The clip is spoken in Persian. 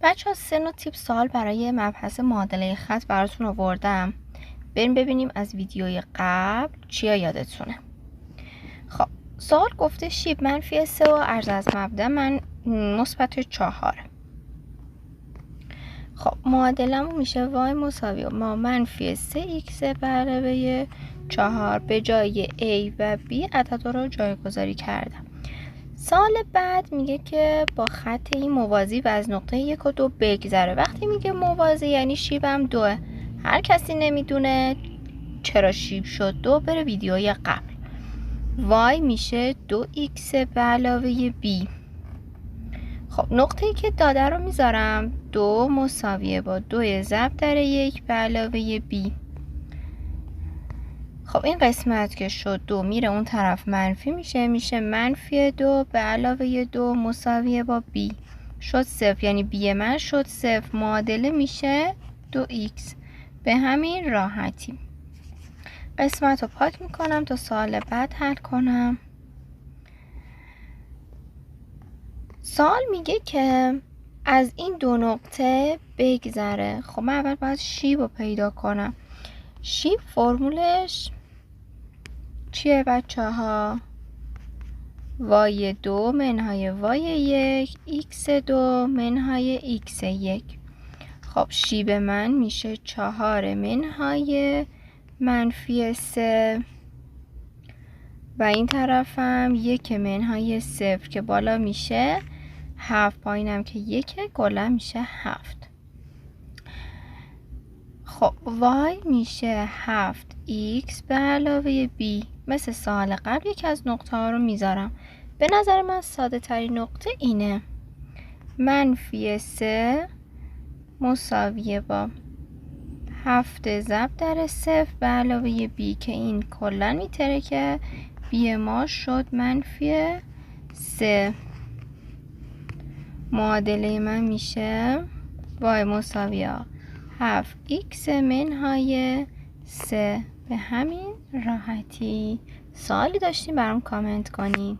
بچه‌ها 3 نوع تیپ سوال برای مبحث معادله خط براتون آوردم. بریم ببینیم از ویدیوی قبل چیا یادتونه. خب سوال گفته شیب منفی 3 و عرض از مبدا من مثبت 4. خب معادلمون میشه y مساوی ما منفی 3x به علاوه 4. به جای a و b عددا رو جایگذاری کردم. سال بعد میگه که با خط این موازی و از نقطه 1 و 2 بگذره. وقتی میگه موازی یعنی شیبم 2. هر کسی نمیدونه چرا شیب شد 2 بره ویدیوی قبل. y میشه 2x به علاوه b. خب نقطه‌ای که داده رو میذارم 2 مساویه با 2 ضرب در 1 به علاوه b. خب این قسمت که شد 2 میره اون طرف منفی میشه منفی 2 به علاوه 2 مساویه با b. شد 0 یعنی b من شد 0. معادله میشه 2x. به همین راحتی. قسمت رو پاک میکنم تا سوال بعد حل کنم. سوال میگه که از این دو نقطه بگذره. خب من اول باید شیب رو پیدا کنم. شیب فرمولش چیه بچه ها؟ y2 منهای y1 x2 منهای x1. خب شیب من میشه 4 منهای منفی 3 و این طرفم 1 منهای 0 که بالا میشه 7. پایینم که 1 کلا میشه 7. خب y میشه 7x به علاوه b. مثل سوال قبل یکی از نقطه ها رو میذارم. به نظر من ساده ترین نقطه اینه. منفی 3 مساویه با 7 ضرب در 0 به علاوه b که این کلا میترکه. b ما شد منفی 3. معادله من میشه y مساویه 7x منهای 3. به همین راحتی. سوالی داشتین برام کامنت کنین.